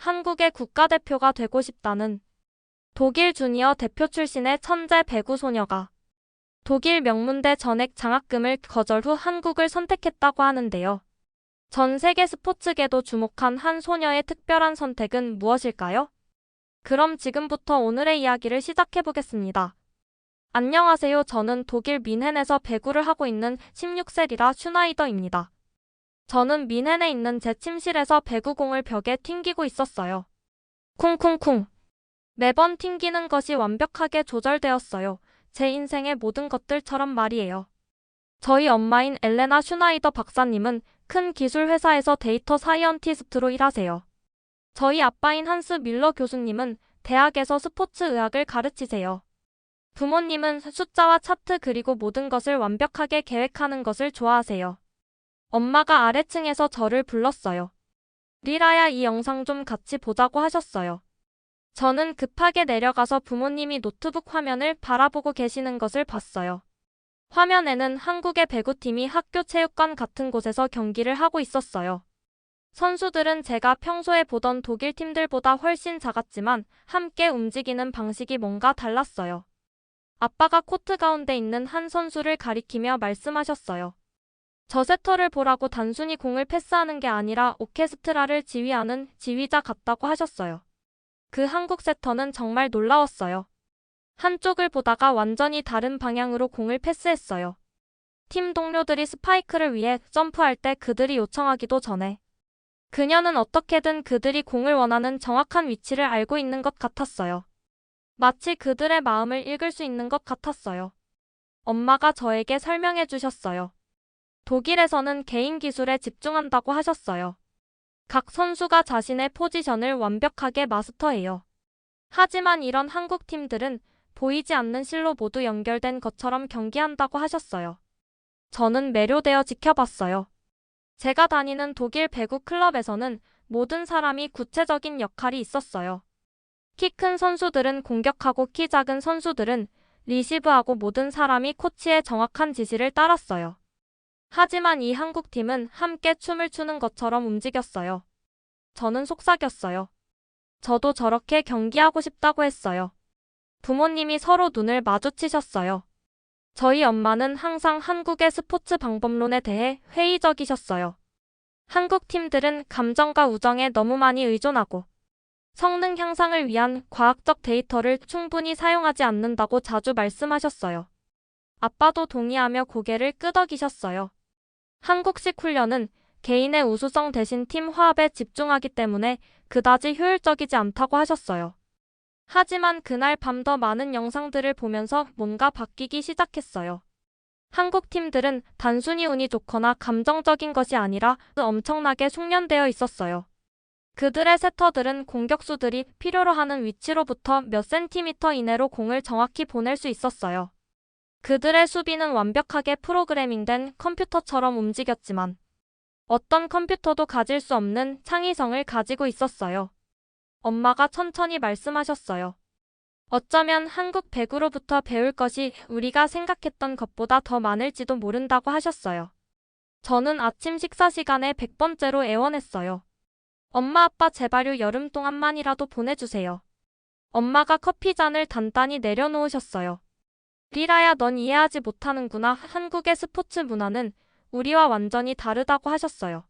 한국의 국가대표가 되고 싶다는 독일 주니어 대표 출신의 천재 배구 소녀가 독일 명문대 전액 장학금을 거절 후 한국을 선택했다고 하는데요. 전 세계 스포츠계도 주목한 한 소녀의 특별한 선택은 무엇일까요? 그럼 지금부터 오늘의 이야기를 시작해보겠습니다. 안녕하세요. 저는 독일 민헨에서 배구를 하고 있는 16세 리라 슈나이더입니다. 저는 민헨에 있는 제 침실에서 배구공을 벽에 튕기고 있었어요. 쿵쿵쿵. 매번 튕기는 것이 완벽하게 조절되었어요. 제 인생의 모든 것들처럼 말이에요. 저희 엄마인 엘레나 슈나이더 박사님은 큰 기술 회사에서 데이터 사이언티스트로 일하세요. 저희 아빠인 한스 밀러 교수님은 대학에서 스포츠 의학을 가르치세요. 부모님은 숫자와 차트 그리고 모든 것을 완벽하게 계획하는 것을 좋아하세요. 엄마가 아래층에서 저를 불렀어요. 리라야, 이 영상 좀 같이 보자고 하셨어요. 저는 급하게 내려가서 부모님이 노트북 화면을 바라보고 계시는 것을 봤어요. 화면에는 한국의 배구팀이 학교 체육관 같은 곳에서 경기를 하고 있었어요. 선수들은 제가 평소에 보던 독일 팀들보다 훨씬 작았지만 함께 움직이는 방식이 뭔가 달랐어요. 아빠가 코트 가운데 있는 한 선수를 가리키며 말씀하셨어요. 저 세터를 보라고. 단순히 공을 패스하는 게 아니라 오케스트라를 지휘하는 지휘자 같다고 하셨어요. 그 한국 세터는 정말 놀라웠어요. 한쪽을 보다가 완전히 다른 방향으로 공을 패스했어요. 팀 동료들이 스파이크를 위해 점프할 때 그들이 요청하기도 전에 그녀는 어떻게든 그들이 공을 원하는 정확한 위치를 알고 있는 것 같았어요. 마치 그들의 마음을 읽을 수 있는 것 같았어요. 엄마가 저에게 설명해 주셨어요. 독일에서는 개인 기술에 집중한다고 하셨어요. 각 선수가 자신의 포지션을 완벽하게 마스터해요. 하지만 이런 한국 팀들은 보이지 않는 실로 모두 연결된 것처럼 경기한다고 하셨어요. 저는 매료되어 지켜봤어요. 제가 다니는 독일 배구 클럽에서는 모든 사람이 구체적인 역할이 있었어요. 키 큰 선수들은 공격하고 키 작은 선수들은 리시브하고 모든 사람이 코치의 정확한 지시를 따랐어요. 하지만 이 한국팀은 함께 춤을 추는 것처럼 움직였어요. 저는 속삭였어요. 저도 저렇게 경기하고 싶다고 했어요. 부모님이 서로 눈을 마주치셨어요. 저희 엄마는 항상 한국의 스포츠 방법론에 대해 회의적이셨어요. 한국 팀들은 감정과 우정에 너무 많이 의존하고 성능 향상을 위한 과학적 데이터를 충분히 사용하지 않는다고 자주 말씀하셨어요. 아빠도 동의하며 고개를 끄덕이셨어요. 한국식 훈련은 개인의 우수성 대신 팀 화합에 집중하기 때문에 그다지 효율적이지 않다고 하셨어요. 하지만 그날 밤 더 많은 영상들을 보면서 뭔가 바뀌기 시작했어요. 한국 팀들은 단순히 운이 좋거나 감정적인 것이 아니라 엄청나게 숙련되어 있었어요. 그들의 세터들은 공격수들이 필요로 하는 위치로부터 몇 센티미터 이내로 공을 정확히 보낼 수 있었어요. 그들의 수비는 완벽하게 프로그래밍된 컴퓨터처럼 움직였지만 어떤 컴퓨터도 가질 수 없는 창의성을 가지고 있었어요. 엄마가 천천히 말씀하셨어요. 어쩌면 한국 배구로부터 배울 것이 우리가 생각했던 것보다 더 많을지도 모른다고 하셨어요. 저는 아침 식사 시간에 100번째로 애원했어요. 엄마, 아빠, 제발요, 여름 동안만이라도 보내주세요. 엄마가 커피잔을 단단히 내려놓으셨어요. 리라야, 넌 이해하지 못하는구나. 한국의 스포츠 문화는 우리와 완전히 다르다고 하셨어요.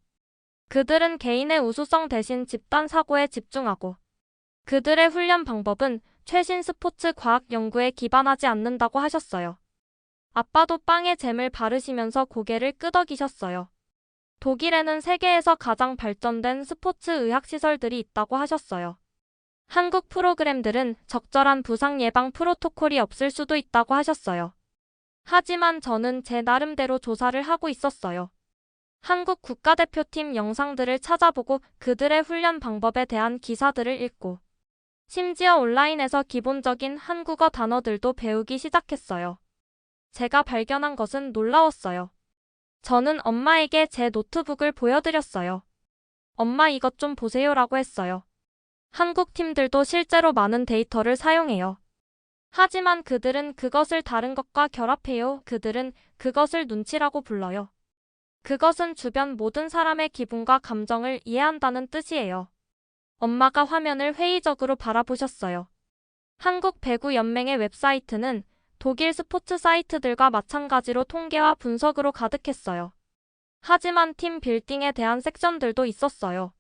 그들은 개인의 우수성 대신 집단 사고에 집중하고 그들의 훈련 방법은 최신 스포츠 과학 연구에 기반하지 않는다고 하셨어요. 아빠도 빵에 잼을 바르시면서 고개를 끄덕이셨어요. 독일에는 세계에서 가장 발전된 스포츠 의학 시설들이 있다고 하셨어요. 한국 프로그램들은 적절한 부상 예방 프로토콜이 없을 수도 있다고 하셨어요. 하지만 저는 제 나름대로 조사를 하고 있었어요. 한국 국가대표팀 영상들을 찾아보고 그들의 훈련 방법에 대한 기사들을 읽고 심지어 온라인에서 기본적인 한국어 단어들도 배우기 시작했어요. 제가 발견한 것은 놀라웠어요. 저는 엄마에게 제 노트북을 보여드렸어요. 엄마, 이것 좀 보세요라고 했어요. 한국 팀들도 실제로 많은 데이터를 사용해요. 하지만 그들은 그것을 다른 것과 결합해요. 그들은 그것을 눈치라고 불러요. 그것은 주변 모든 사람의 기분과 감정을 이해한다는 뜻이에요. 엄마가 화면을 회의적으로 바라보셨어요. 한국 배구 연맹의 웹사이트는 독일 스포츠 사이트들과 마찬가지로 통계와 분석으로 가득했어요. 하지만 팀 빌딩에 대한 섹션들도 있었어요.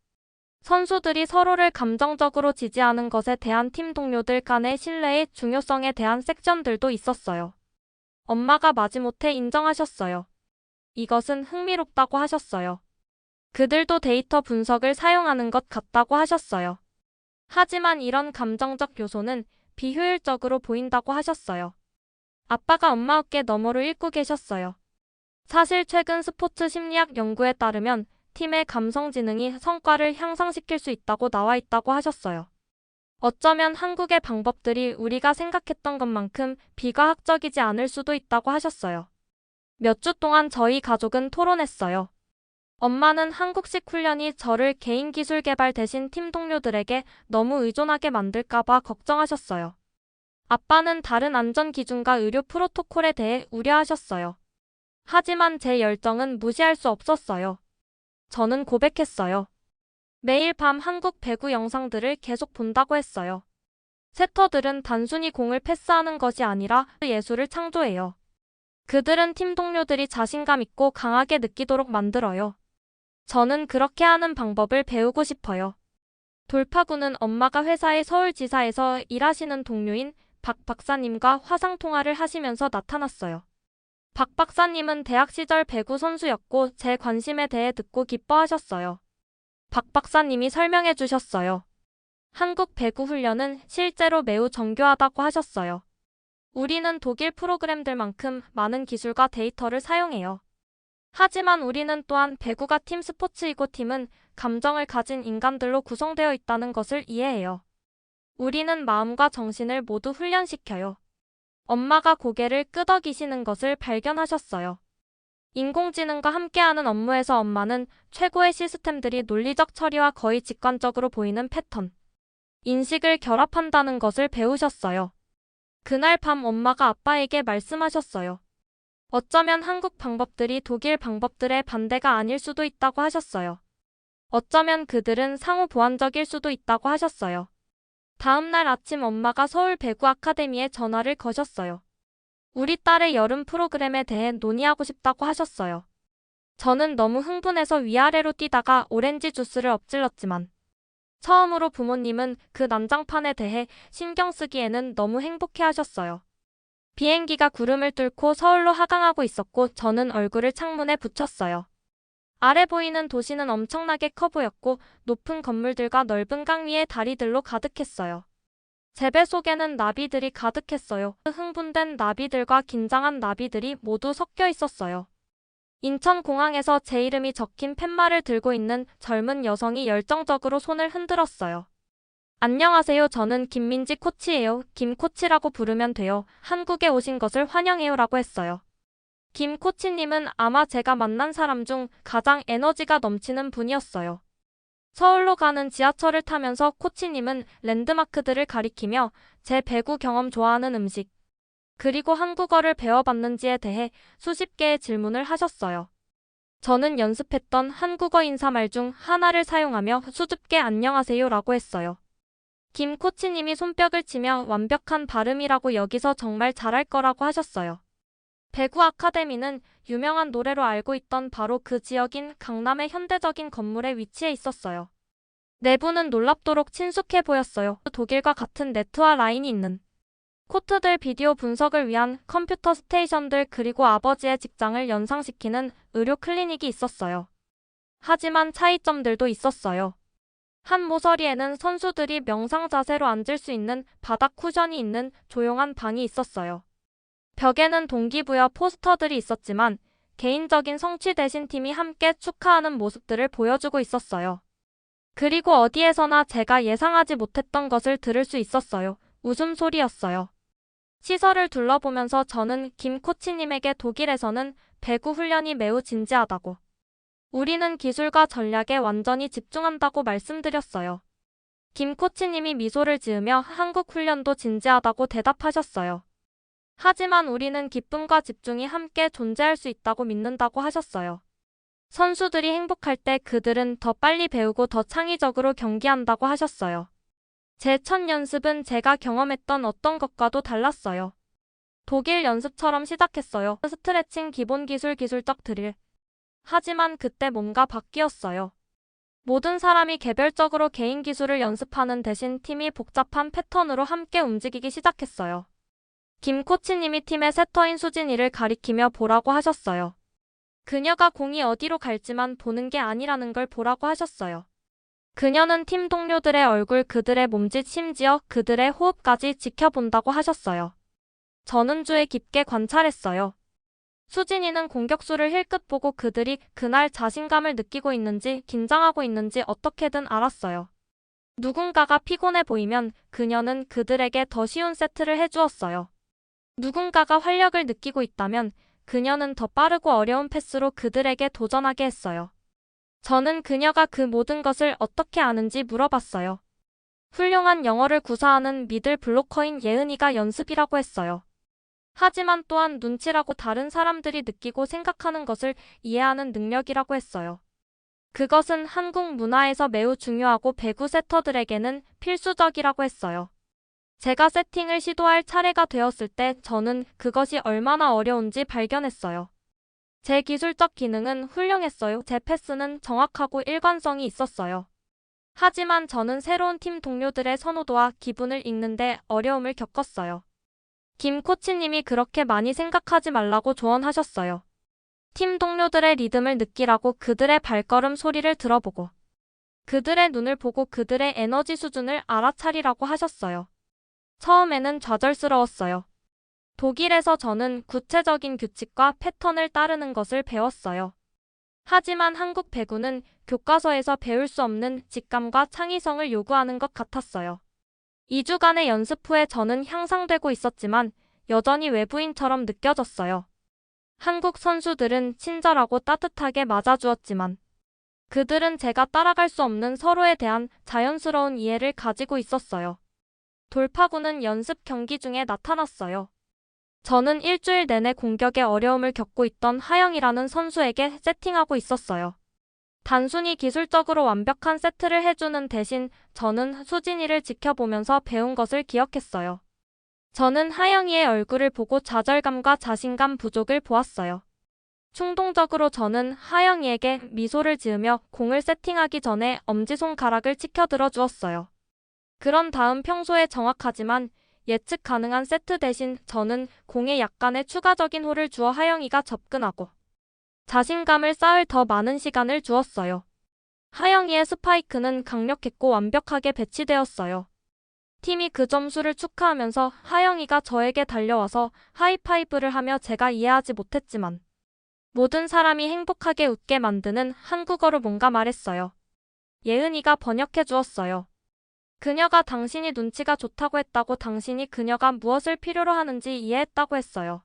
선수들이 서로를 감정적으로 지지하는 것에 대한 팀 동료들 간의 신뢰의 중요성에 대한 섹션들도 있었어요. 엄마가 마지못해 인정하셨어요. 이것은 흥미롭다고 하셨어요. 그들도 데이터 분석을 사용하는 것 같다고 하셨어요. 하지만 이런 감정적 요소는 비효율적으로 보인다고 하셨어요. 아빠가 엄마 어깨 너머로 읽고 계셨어요. 사실 최근 스포츠 심리학 연구에 따르면 팀의 감성 지능이 성과를 향상시킬 수 있다고 나와 있다고 하셨어요. 어쩌면 한국의 방법들이 우리가 생각했던 것만큼 비과학적이지 않을 수도 있다고 하셨어요. 몇 주 동안 저희 가족은 토론했어요. 엄마는 한국식 훈련이 저를 개인 기술 개발 대신 팀 동료들에게 너무 의존하게 만들까봐 걱정하셨어요. 아빠는 다른 안전 기준과 의료 프로토콜에 대해 우려하셨어요. 하지만 제 열정은 무시할 수 없었어요. 저는 고백했어요. 매일 밤 한국 배구 영상들을 계속 본다고 했어요. 세터들은 단순히 공을 패스하는 것이 아니라 예술을 창조해요. 그들은 팀 동료들이 자신감 있고 강하게 느끼도록 만들어요. 저는 그렇게 하는 방법을 배우고 싶어요. 돌파구는 엄마가 회사의 서울지사에서 일하시는 동료인 박 박사님과 화상통화를 하시면서 나타났어요. 박 박사님은 대학 시절 배구 선수였고 제 관심에 대해 듣고 기뻐하셨어요. 박 박사님이 설명해 주셨어요. 한국 배구 훈련은 실제로 매우 정교하다고 하셨어요. 우리는 독일 프로그램들만큼 많은 기술과 데이터를 사용해요. 하지만 우리는 또한 배구가 팀 스포츠이고 팀은 감정을 가진 인간들로 구성되어 있다는 것을 이해해요. 우리는 마음과 정신을 모두 훈련시켜요. 엄마가 고개를 끄덕이시는 것을 발견하셨어요. 인공지능과 함께하는 업무에서 엄마는 최고의 시스템들이 논리적 처리와 거의 직관적으로 보이는 패턴, 인식을 결합한다는 것을 배우셨어요. 그날 밤 엄마가 아빠에게 말씀하셨어요. 어쩌면 한국 방법들이 독일 방법들의 반대가 아닐 수도 있다고 하셨어요. 어쩌면 그들은 상호 보완적일 수도 있다고 하셨어요. 다음 날 아침 엄마가 서울 배구 아카데미에 전화를 거셨어요. 우리 딸의 여름 프로그램에 대해 논의하고 싶다고 하셨어요. 저는 너무 흥분해서 위아래로 뛰다가 오렌지 주스를 엎질렀지만 처음으로 부모님은 그 난장판에 대해 신경 쓰기에는 너무 행복해 하셨어요. 비행기가 구름을 뚫고 서울로 하강하고 있었고 저는 얼굴을 창문에 붙였어요. 아래 보이는 도시는 엄청나게 커 보였고 높은 건물들과 넓은 강 위의 다리들로 가득했어요. 제 배 속에는 나비들이 가득했어요. 흥분된 나비들과 긴장한 나비들이 모두 섞여 있었어요. 인천공항에서 제 이름이 적힌 팻말을 들고 있는 젊은 여성이 열정적으로 손을 흔들었어요. 안녕하세요. 저는 김민지 코치예요. 김 코치라고 부르면 돼요. 한국에 오신 것을 환영해요. 라고 했어요. 김 코치님은 아마 제가 만난 사람 중 가장 에너지가 넘치는 분이었어요. 서울로 가는 지하철을 타면서 코치님은 랜드마크들을 가리키며 제 배구 경험 좋아하는 음식, 그리고 한국어를 배워봤는지에 대해 수십 개의 질문을 하셨어요. 저는 연습했던 한국어 인사말 중 하나를 사용하며 수줍게 안녕하세요 라고 했어요. 김 코치님이 손뼉을 치며 완벽한 발음이라고 여기서 정말 잘할 거라고 하셨어요. 배구 아카데미는 유명한 노래로 알고 있던 바로 그 지역인 강남의 현대적인 건물에 위치해 있었어요. 내부는 놀랍도록 친숙해 보였어요. 독일과 같은 네트와 라인이 있는 코트들, 비디오 분석을 위한 컴퓨터 스테이션들, 그리고 아버지의 직장을 연상시키는 의료 클리닉이 있었어요. 하지만 차이점들도 있었어요. 한 모서리에는 선수들이 명상 자세로 앉을 수 있는 바닥 쿠션이 있는 조용한 방이 있었어요. 벽에는 동기부여 포스터들이 있었지만 개인적인 성취 대신 팀이 함께 축하하는 모습들을 보여주고 있었어요. 그리고 어디에서나 제가 예상하지 못했던 것을 들을 수 있었어요. 웃음소리였어요. 시설을 둘러보면서 저는 김 코치님에게 독일에서는 배구 훈련이 매우 진지하다고, 우리는 기술과 전략에 완전히 집중한다고 말씀드렸어요. 김 코치님이 미소를 지으며 한국 훈련도 진지하다고 대답하셨어요. 하지만 우리는 기쁨과 집중이 함께 존재할 수 있다고 믿는다고 하셨어요. 선수들이 행복할 때 그들은 더 빨리 배우고 더 창의적으로 경기한다고 하셨어요. 제 첫 연습은 제가 경험했던 어떤 것과도 달랐어요. 독일 연습처럼 시작했어요. 스트레칭 기본 기술적 드릴. 하지만 그때 뭔가 바뀌었어요. 모든 사람이 개별적으로 개인 기술을 연습하는 대신 팀이 복잡한 패턴으로 함께 움직이기 시작했어요. 김 코치님이 팀의 세터인 수진이를 가리키며 보라고 하셨어요. 그녀가 공이 어디로 갈지만 보는 게 아니라는 걸 보라고 하셨어요. 그녀는 팀 동료들의 얼굴, 그들의 몸짓, 심지어 그들의 호흡까지 지켜본다고 하셨어요. 저는 주에 깊게 관찰했어요. 수진이는 공격수를 힐끗 보고 그들이 그날 자신감을 느끼고 있는지 긴장하고 있는지 어떻게든 알았어요. 누군가가 피곤해 보이면 그녀는 그들에게 더 쉬운 세트를 해주었어요. 누군가가 활력을 느끼고 있다면 그녀는 더 빠르고 어려운 패스로 그들에게 도전하게 했어요. 저는 그녀가 그 모든 것을 어떻게 아는지 물어봤어요. 훌륭한 영어를 구사하는 미들 블로커인 예은이가 연습이라고 했어요. 하지만 또한 눈치라고 다른 사람들이 느끼고 생각하는 것을 이해하는 능력이라고 했어요. 그것은 한국 문화에서 매우 중요하고 배구 세터들에게는 필수적이라고 했어요. 제가 세팅을 시도할 차례가 되었을 때 저는 그것이 얼마나 어려운지 발견했어요. 제 기술적 기능은 훌륭했어요. 제 패스는 정확하고 일관성이 있었어요. 하지만 저는 새로운 팀 동료들의 선호도와 기분을 읽는데 어려움을 겪었어요. 김 코치님이 그렇게 많이 생각하지 말라고 조언하셨어요. 팀 동료들의 리듬을 느끼라고, 그들의 발걸음 소리를 들어보고 그들의 눈을 보고 그들의 에너지 수준을 알아차리라고 하셨어요. 처음에는 좌절스러웠어요. 독일에서 저는 구체적인 규칙과 패턴을 따르는 것을 배웠어요. 하지만 한국 배구는 교과서에서 배울 수 없는 직감과 창의성을 요구하는 것 같았어요. 2주간의 연습 후에 저는 향상되고 있었지만 여전히 외부인처럼 느껴졌어요. 한국 선수들은 친절하고 따뜻하게 맞아주었지만 그들은 제가 따라갈 수 없는 서로에 대한 자연스러운 이해를 가지고 있었어요. 돌파구는 연습 경기 중에 나타났어요. 저는 일주일 내내 공격에 어려움을 겪고 있던 하영이라는 선수에게 세팅하고 있었어요. 단순히 기술적으로 완벽한 세트를 해주는 대신 저는 수진이를 지켜보면서 배운 것을 기억했어요. 저는 하영이의 얼굴을 보고 좌절감과 자신감 부족을 보았어요. 충동적으로 저는 하영이에게 미소를 지으며 공을 세팅하기 전에 엄지손가락을 치켜들어 주었어요. 그런 다음 평소에 정확하지만 예측 가능한 세트 대신 저는 공에 약간의 추가적인 홀을 주어 하영이가 접근하고 자신감을 쌓을 더 많은 시간을 주었어요. 하영이의 스파이크는 강력했고 완벽하게 배치되었어요. 팀이 그 점수를 축하하면서 하영이가 저에게 달려와서 하이파이브를 하며 제가 이해하지 못했지만 모든 사람이 행복하게 웃게 만드는 한국어로 뭔가 말했어요. 예은이가 번역해 주었어요. 그녀가 당신이 눈치가 좋다고 했다고, 당신이 그녀가 무엇을 필요로 하는지 이해했다고 했어요.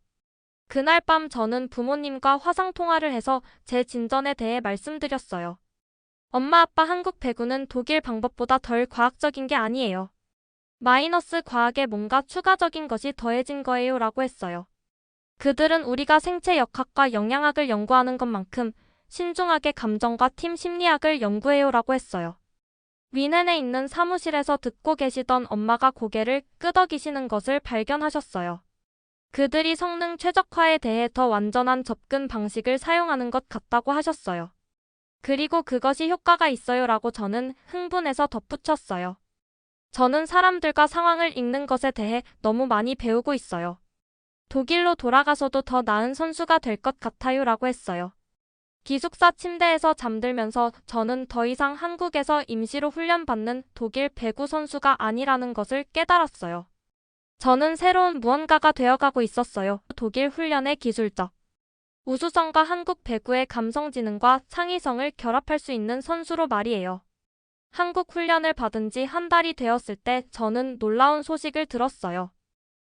그날 밤 저는 부모님과 화상통화를 해서 제 진전에 대해 말씀드렸어요. 엄마, 아빠, 한국 배구는 독일 방법보다 덜 과학적인 게 아니에요. 마이너스 과학에 뭔가 추가적인 것이 더해진 거예요 라고 했어요. 그들은 우리가 생체 역학과 영양학을 연구하는 것만큼 신중하게 감정과 팀 심리학을 연구해요 라고 했어요. 위넨에 있는 사무실에서 듣고 계시던 엄마가 고개를 끄덕이시는 것을 발견하셨어요. 그들이 성능 최적화에 대해 더 완전한 접근 방식을 사용하는 것 같다고 하셨어요. 그리고 그것이 효과가 있어요 라고 저는 흥분해서 덧붙였어요. 저는 사람들과 상황을 읽는 것에 대해 너무 많이 배우고 있어요. 독일로 돌아가서도 더 나은 선수가 될 것 같아요 라고 했어요. 기숙사 침대에서 잠들면서 저는 더 이상 한국에서 임시로 훈련받는 독일 배구 선수가 아니라는 것을 깨달았어요. 저는 새로운 무언가가 되어가고 있었어요. 독일 훈련의 기술적 우수성과 한국 배구의 감성지능과 창의성을 결합할 수 있는 선수로 말이에요. 한국 훈련을 받은 지 한 달이 되었을 때 저는 놀라운 소식을 들었어요.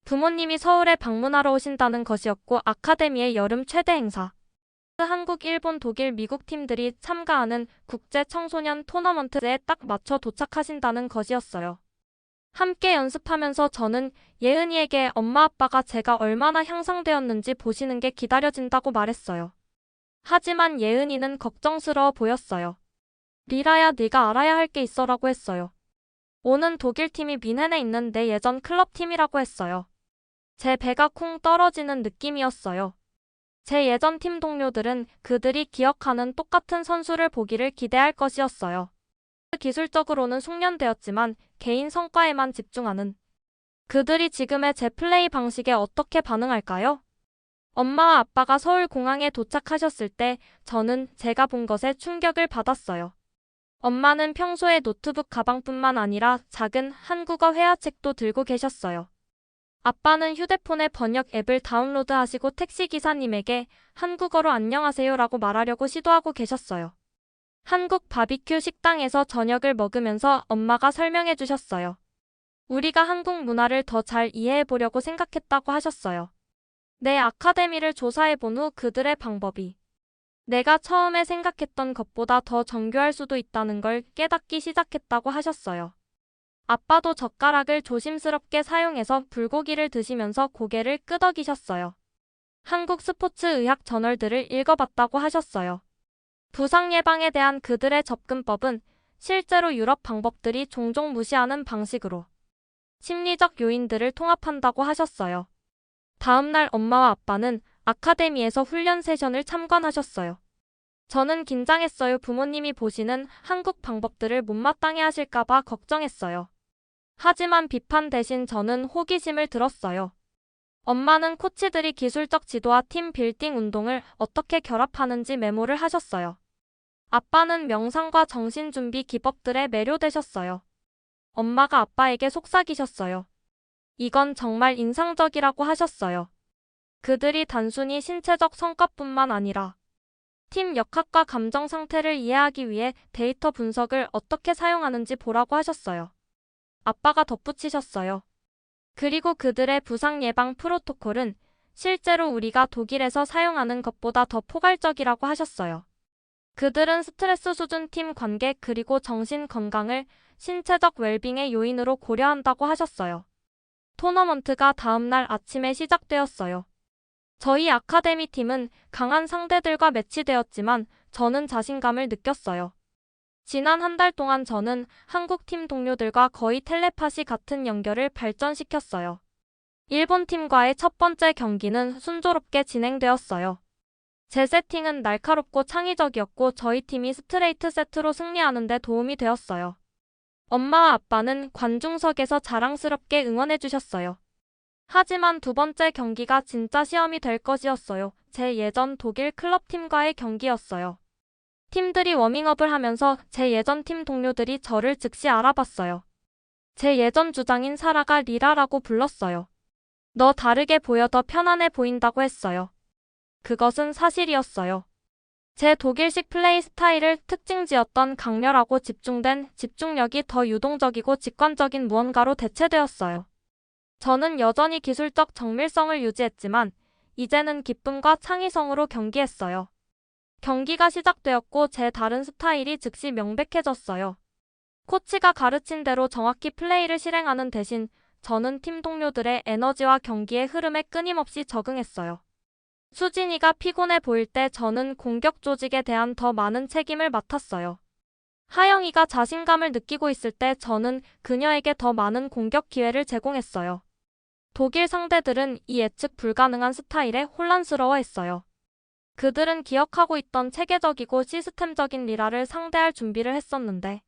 부모님이 서울에 방문하러 오신다는 것이었고, 아카데미의 여름 최대 행사, 한국, 일본, 독일, 미국 팀들이 참가하는 국제 청소년 토너먼트에 딱 맞춰 도착하신다는 것이었어요. 함께 연습하면서 저는 예은이에게 엄마 아빠가 제가 얼마나 향상되었는지 보시는 게 기다려진다고 말했어요. 하지만 예은이는 걱정스러워 보였어요. 리라야, 네가 알아야 할 게 있어라고 했어요. 오는 독일 팀이 뮌헨에 있는 내 예전 클럽 팀이라고 했어요. 제 배가 쿵 떨어지는 느낌이었어요. 제 예전 팀 동료들은 그들이 기억하는 똑같은 선수를 보기를 기대할 것이었어요. 기술적으로는 숙련되었지만 개인 성과에만 집중하는 그들이 지금의 제 플레이 방식에 어떻게 반응할까요? 엄마와 아빠가 서울공항에 도착하셨을 때 저는 제가 본 것에 충격을 받았어요. 엄마는 평소에 노트북 가방뿐만 아니라 작은 한국어 회화책도 들고 계셨어요. 아빠는 휴대폰에 번역 앱을 다운로드하시고 택시기사님에게 한국어로 안녕하세요라고 말하려고 시도하고 계셨어요. 한국 바비큐 식당에서 저녁을 먹으면서 엄마가 설명해 주셨어요. 우리가 한국 문화를 더 잘 이해해 보려고 생각했다고 하셨어요. 내 아카데미를 조사해 본 후 그들의 방법이 내가 처음에 생각했던 것보다 더 정교할 수도 있다는 걸 깨닫기 시작했다고 하셨어요. 아빠도 젓가락을 조심스럽게 사용해서 불고기를 드시면서 고개를 끄덕이셨어요. 한국 스포츠 의학 저널들을 읽어봤다고 하셨어요. 부상 예방에 대한 그들의 접근법은 실제로 유럽 방법들이 종종 무시하는 방식으로 심리적 요인들을 통합한다고 하셨어요. 다음 날 엄마와 아빠는 아카데미에서 훈련 세션을 참관하셨어요. 저는 긴장했어요. 부모님이 보시는 한국 방법들을 못마땅해 하실까봐 걱정했어요. 하지만 비판 대신 저는 호기심을 들었어요. 엄마는 코치들이 기술적 지도와 팀 빌딩 운동을 어떻게 결합하는지 메모를 하셨어요. 아빠는 명상과 정신준비 기법들에 매료되셨어요. 엄마가 아빠에게 속삭이셨어요. 이건 정말 인상적이라고 하셨어요. 그들이 단순히 신체적 성과뿐만 아니라 팀 역학과 감정 상태를 이해하기 위해 데이터 분석을 어떻게 사용하는지 보라고 하셨어요. 아빠가 덧붙이셨어요. 그리고 그들의 부상 예방 프로토콜은 실제로 우리가 독일에서 사용하는 것보다 더 포괄적이라고 하셨어요. 그들은 스트레스 수준, 팀 관계, 그리고 정신 건강을 신체적 웰빙의 요인으로 고려한다고 하셨어요. 토너먼트가 다음날 아침에 시작되었어요. 저희 아카데미 팀은 강한 상대들과 매치되었지만 저는 자신감을 느꼈어요. 지난 한 달 동안 저는 한국 팀 동료들과 거의 텔레파시 같은 연결을 발전시켰어요. 일본 팀과의 첫 번째 경기는 순조롭게 진행되었어요. 제 세팅은 날카롭고 창의적이었고 저희 팀이 스트레이트 세트로 승리하는 데 도움이 되었어요. 엄마와 아빠는 관중석에서 자랑스럽게 응원해 주셨어요. 하지만 두 번째 경기가 진짜 시험이 될 것이었어요. 제 예전 독일 클럽팀과의 경기였어요. 팀들이 워밍업을 하면서 제 예전 팀 동료들이 저를 즉시 알아봤어요. 제 예전 주장인 사라가 리라라고 불렀어요. 너 다르게 보여, 더 편안해 보인다고 했어요. 그것은 사실이었어요. 제 독일식 플레이 스타일을 특징지었던 강렬하고 집중된 집중력이 더 유동적이고 직관적인 무언가로 대체되었어요. 저는 여전히 기술적 정밀성을 유지했지만 이제는 기쁨과 창의성으로 경기했어요. 경기가 시작되었고 제 다른 스타일이 즉시 명백해졌어요. 코치가 가르친 대로 정확히 플레이를 실행하는 대신 저는 팀 동료들의 에너지와 경기의 흐름에 끊임없이 적응했어요. 수진이가 피곤해 보일 때 저는 공격 조직에 대한 더 많은 책임을 맡았어요. 하영이가 자신감을 느끼고 있을 때 저는 그녀에게 더 많은 공격 기회를 제공했어요. 독일 상대들은 이 예측 불가능한 스타일에 혼란스러워했어요. 그들은 기억하고 있던 체계적이고 시스템적인 리라를 상대할 준비를 했었는데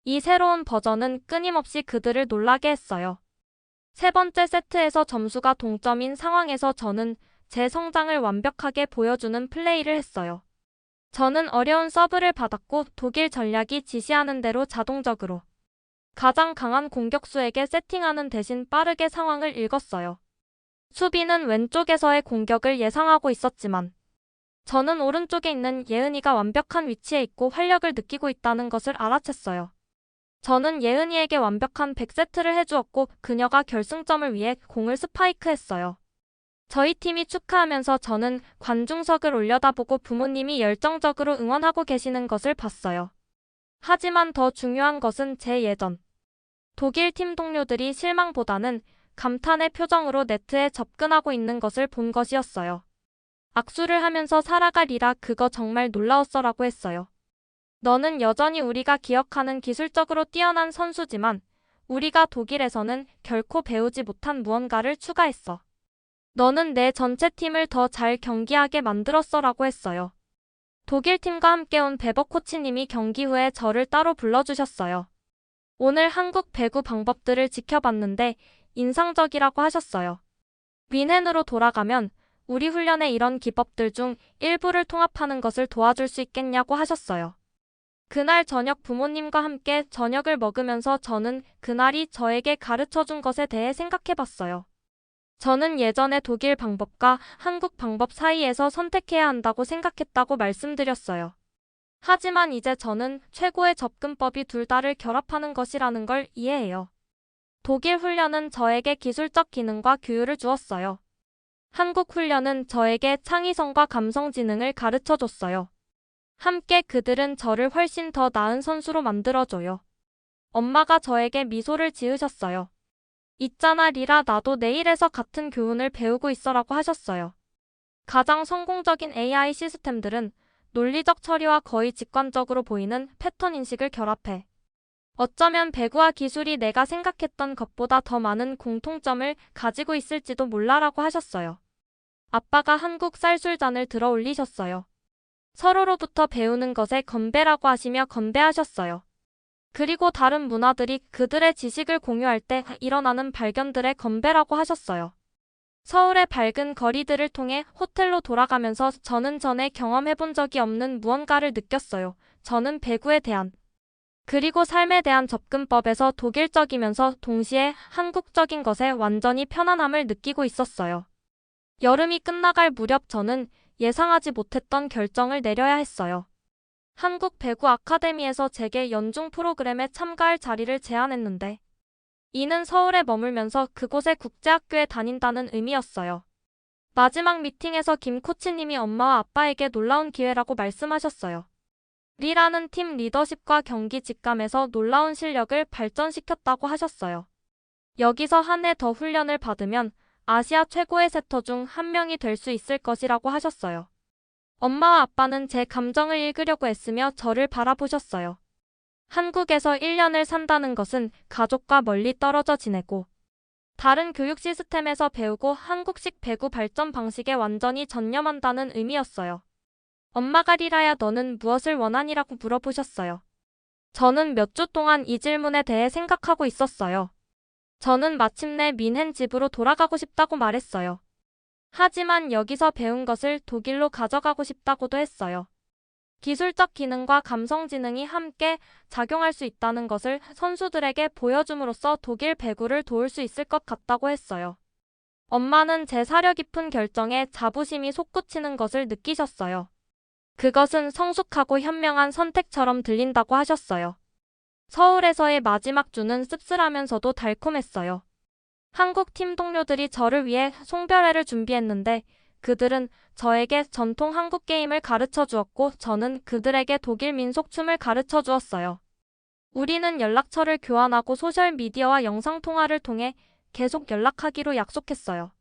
이 새로운 버전은 끊임없이 그들을 놀라게 했어요. 세 번째 세트에서 점수가 동점인 상황에서 저는 제 성장을 완벽하게 보여주는 플레이를 했어요. 저는 어려운 서브를 받았고 독일 전략이 지시하는 대로 자동적으로 가장 강한 공격수에게 세팅하는 대신 빠르게 상황을 읽었어요. 수비는 왼쪽에서의 공격을 예상하고 있었지만 저는 오른쪽에 있는 예은이가 완벽한 위치에 있고 활력을 느끼고 있다는 것을 알아챘어요. 저는 예은이에게 완벽한 100세트를 해주었고 그녀가 결승점을 위해 공을 스파이크했어요. 저희 팀이 축하하면서 저는 관중석을 올려다보고 부모님이 열정적으로 응원하고 계시는 것을 봤어요. 하지만 더 중요한 것은 제 예전 독일 팀 동료들이 실망보다는 감탄의 표정으로 네트에 접근하고 있는 것을 본 것이었어요. 악수를 하면서 사라가 리라 그거 정말 놀라웠어라고 했어요. 너는 여전히 우리가 기억하는 기술적으로 뛰어난 선수지만 우리가 독일에서는 결코 배우지 못한 무언가를 추가했어. 너는 내 전체 팀을 더 잘 경기하게 만들었어라고 했어요. 독일 팀과 함께 온 베버 코치님이 경기 후에 저를 따로 불러주셨어요. 오늘 한국 배구 방법들을 지켜봤는데 인상적이라고 하셨어요. 뮌헨으로 돌아가면 우리 훈련에 이런 기법들 중 일부를 통합하는 것을 도와줄 수 있겠냐고 하셨어요. 그날 저녁 부모님과 함께 저녁을 먹으면서 저는 그날이 저에게 가르쳐준 것에 대해 생각해봤어요. 저는 예전에 독일 방법과 한국 방법 사이에서 선택해야 한다고 생각했다고 말씀드렸어요. 하지만 이제 저는 최고의 접근법이 둘 다를 결합하는 것이라는 걸 이해해요. 독일 훈련은 저에게 기술적 기능과 규율을 주었어요. 한국 훈련은 저에게 창의성과 감성 지능을 가르쳐줬어요. 함께 그들은 저를 훨씬 더 나은 선수로 만들어줘요. 엄마가 저에게 미소를 지으셨어요. 있잖아 리라 나도 내일에서 같은 교훈을 배우고 있어라고 하셨어요. 가장 성공적인 AI 시스템들은 논리적 처리와 거의 직관적으로 보이는 패턴 인식을 결합해. 어쩌면 배구와 기술이 내가 생각했던 것보다 더 많은 공통점을 가지고 있을지도 몰라라고 하셨어요. 아빠가 한국 쌀술잔을 들어 올리셨어요. 서로로부터 배우는 것에 건배라고 하시며 건배하셨어요. 그리고 다른 문화들이 그들의 지식을 공유할 때 일어나는 발견들의 건배라고 하셨어요. 서울의 밝은 거리들을 통해 호텔로 돌아가면서 저는 전에 경험해본 적이 없는 무언가를 느꼈어요. 저는 배구에 대한 그리고 삶에 대한 접근법에서 독일적이면서 동시에 한국적인 것에 완전히 편안함을 느끼고 있었어요. 여름이 끝나갈 무렵 저는 예상하지 못했던 결정을 내려야 했어요. 한국 배구 아카데미에서 제게 연중 프로그램에 참가할 자리를 제안했는데 이는 서울에 머물면서 그곳의 국제학교에 다닌다는 의미였어요. 마지막 미팅에서 김 코치님이 엄마와 아빠에게 놀라운 기회라고 말씀하셨어요. 리라는 팀 리더십과 경기 직감에서 놀라운 실력을 발전시켰다고 하셨어요. 여기서 한 해 더 훈련을 받으면 아시아 최고의 세터 중 한 명이 될 수 있을 것이라고 하셨어요. 엄마와 아빠는 제 감정을 읽으려고 애쓰며 저를 바라보셨어요. 한국에서 1년을 산다는 것은 가족과 멀리 떨어져 지내고 다른 교육 시스템에서 배우고 한국식 배구 발전 방식에 완전히 전념한다는 의미였어요. 엄마가 리라야 너는 무엇을 원하니라고 물어보셨어요. 저는 몇 주 동안 이 질문에 대해 생각하고 있었어요. 저는 마침내 뮌헨 집으로 돌아가고 싶다고 말했어요. 하지만 여기서 배운 것을 독일로 가져가고 싶다고도 했어요. 기술적 기능과 감성 지능이 함께 작용할 수 있다는 것을 선수들에게 보여줌으로써 독일 배구를 도울 수 있을 것 같다고 했어요. 엄마는 제 사려 깊은 결정에 자부심이 솟구치는 것을 느끼셨어요. 그것은 성숙하고 현명한 선택처럼 들린다고 하셨어요. 서울에서의 마지막 주는 씁쓸하면서도 달콤했어요. 한국 팀 동료들이 저를 위해 송별회를 준비했는데 그들은 저에게 전통 한국 게임을 가르쳐 주었고 저는 그들에게 독일 민속 춤을 가르쳐 주었어요. 우리는 연락처를 교환하고 소셜미디어와 영상통화를 통해 계속 연락하기로 약속했어요.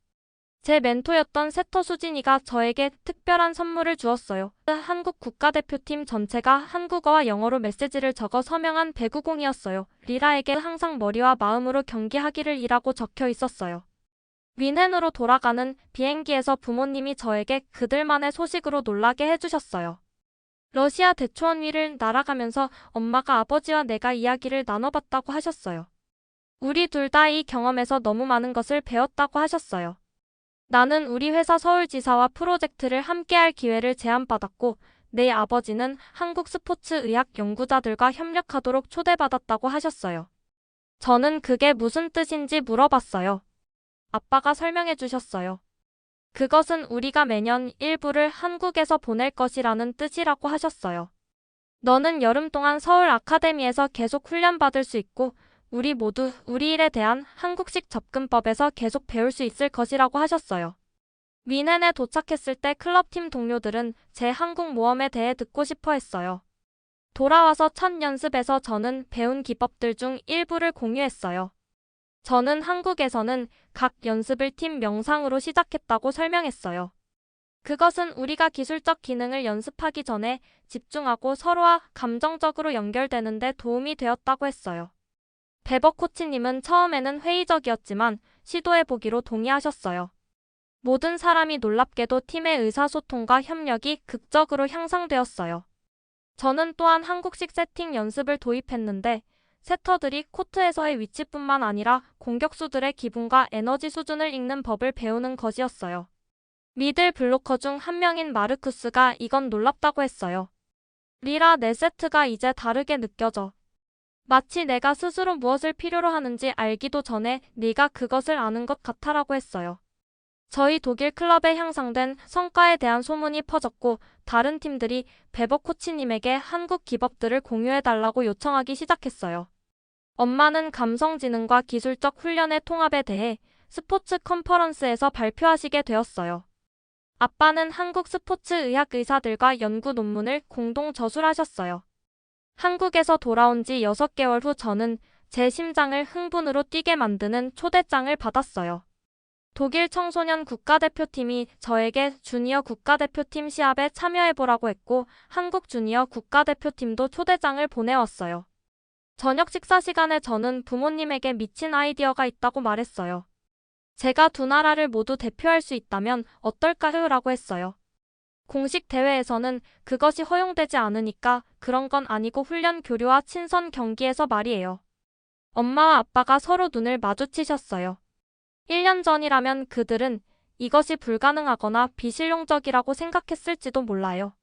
제 멘토였던 세터 수진이가 저에게 특별한 선물을 주었어요. 한국 국가대표팀 전체가 한국어와 영어로 메시지를 적어 서명한 배구공이었어요. 리라에게 항상 머리와 마음으로 경기하기를 이라고 적혀 있었어요. 뮌헨으로 돌아가는 비행기에서 부모님이 저에게 그들만의 소식으로 놀라게 해주셨어요. 러시아 대초원 위를 날아가면서 엄마가 아버지와 내가 이야기를 나눠봤다고 하셨어요. 우리 둘 다 이 경험에서 너무 많은 것을 배웠다고 하셨어요. 나는 우리 회사 서울지사와 프로젝트를 함께할 기회를 제안받았고 내 아버지는 한국 스포츠의학 연구자들과 협력하도록 초대받았다고 하셨어요. 저는 그게 무슨 뜻인지 물어봤어요. 아빠가 설명해 주셨어요. 그것은 우리가 매년 일부를 한국에서 보낼 것이라는 뜻이라고 하셨어요. 너는 여름 동안 서울 아카데미에서 계속 훈련받을 수 있고 우리 모두 우리 일에 대한 한국식 접근법에서 계속 배울 수 있을 것이라고 하셨어요. 뮌헨에 도착했을 때 클럽팀 동료들은 제 한국 모험에 대해 듣고 싶어 했어요. 돌아와서 첫 연습에서 저는 배운 기법들 중 일부를 공유했어요. 저는 한국에서는 각 연습을 팀 명상으로 시작했다고 설명했어요. 그것은 우리가 기술적 기능을 연습하기 전에 집중하고 서로와 감정적으로 연결되는 데 도움이 되었다고 했어요. 베버 코치님은 처음에는 회의적이었지만 시도해보기로 동의하셨어요. 모든 사람이 놀랍게도 팀의 의사소통과 협력이 극적으로 향상되었어요. 저는 또한 한국식 세팅 연습을 도입했는데 세터들이 코트에서의 위치뿐만 아니라 공격수들의 기분과 에너지 수준을 읽는 법을 배우는 것이었어요. 미들 블로커 중 한 명인 마르쿠스가 이건 놀랍다고 했어요. 리라, 내 세트가 이제 다르게 느껴져. 마치 내가 스스로 무엇을 필요로 하는지 알기도 전에 네가 그것을 아는 것 같아라고 했어요. 저희 독일 클럽에 향상된 성과에 대한 소문이 퍼졌고 다른 팀들이 베버 코치님에게 한국 기법들을 공유해달라고 요청하기 시작했어요. 엄마는 감성지능과 기술적 훈련의 통합에 대해 스포츠 컨퍼런스에서 발표하시게 되었어요. 아빠는 한국 스포츠 의학 의사들과 연구 논문을 공동 저술하셨어요. 한국에서 돌아온 지 6개월 후 저는 제 심장을 흥분으로 뛰게 만드는 초대장을 받았어요. 독일 청소년 국가대표팀이 저에게 주니어 국가대표팀 시합에 참여해보라고 했고 한국 주니어 국가대표팀도 초대장을 보내왔어요. 저녁 식사 시간에 저는 부모님에게 미친 아이디어가 있다고 말했어요. 제가 두 나라를 모두 대표할 수 있다면 어떨까요? 라고 했어요. 공식 대회에서는 그것이 허용되지 않으니까 그런 건 아니고 훈련 교류와 친선 경기에서 말이에요. 엄마와 아빠가 서로 눈을 마주치셨어요. 1년 전이라면 그들은 이것이 불가능하거나 비실용적이라고 생각했을지도 몰라요.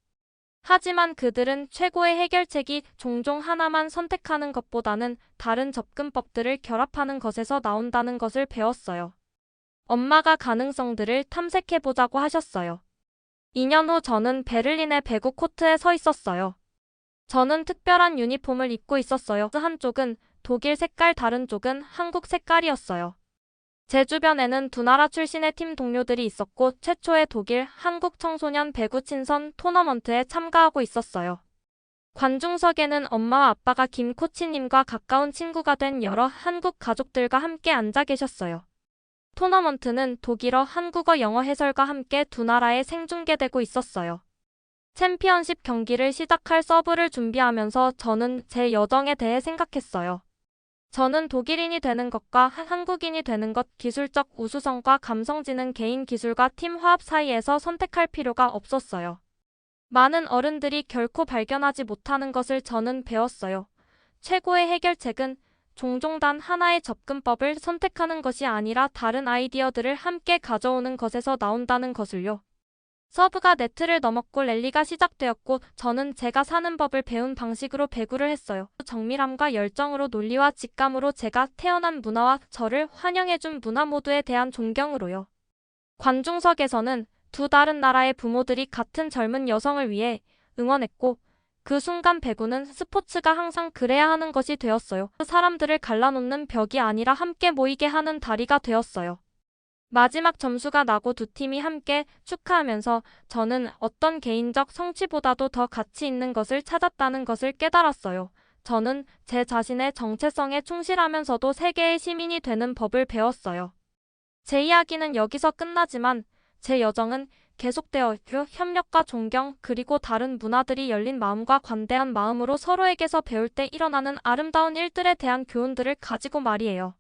하지만 그들은 최고의 해결책이 종종 하나만 선택하는 것보다는 다른 접근법들을 결합하는 것에서 나온다는 것을 배웠어요. 엄마가 가능성들을 탐색해보자고 하셨어요. 2년 후 저는 베를린의 배구 코트에 서 있었어요. 저는 특별한 유니폼을 입고 있었어요. 한쪽은 독일 색깔, 다른 쪽은 한국 색깔이었어요. 제 주변에는 두 나라 출신의 팀 동료들이 있었고 최초의 독일 한국 청소년 배구 친선 토너먼트에 참가하고 있었어요. 관중석에는 엄마와 아빠가 김 코치님과 가까운 친구가 된 여러 한국 가족들과 함께 앉아 계셨어요. 토너먼트는 독일어, 한국어, 영어 해설과 함께 두 나라에 생중계되고 있었어요. 챔피언십 경기를 시작할 서브를 준비하면서 저는 제 여정에 대해 생각했어요. 저는 독일인이 되는 것과 한국인이 되는 것, 기술적 우수성과 감성지능, 개인 기술과 팀 화합 사이에서 선택할 필요가 없었어요. 많은 어른들이 결코 발견하지 못하는 것을 저는 배웠어요. 최고의 해결책은 종종 단 하나의 접근법을 선택하는 것이 아니라 다른 아이디어들을 함께 가져오는 것에서 나온다는 것을요. 서브가 네트를 넘었고 랠리가 시작되었고 저는 제가 사는 법을 배운 방식으로 배구를 했어요. 정밀함과 열정으로, 논리와 직감으로, 제가 태어난 문화와 저를 환영해준 문화 모두에 대한 존경으로요. 관중석에서는 두 다른 나라의 부모들이 같은 젊은 여성을 위해 응원했고 그 순간 배구는 스포츠가 항상 그래야 하는 것이 되었어요. 사람들을 갈라놓는 벽이 아니라 함께 모이게 하는 다리가 되었어요. 마지막 점수가 나고 두 팀이 함께 축하하면서 저는 어떤 개인적 성취보다도 더 가치 있는 것을 찾았다는 것을 깨달았어요. 저는 제 자신의 정체성에 충실하면서도 세계의 시민이 되는 법을 배웠어요. 제 이야기는 여기서 끝나지만 제 여정은 계속되어 협력과 존경 그리고 다른 문화들이 열린 마음과 관대한 마음으로 서로에게서 배울 때 일어나는 아름다운 일들에 대한 교훈들을 가지고 말이에요.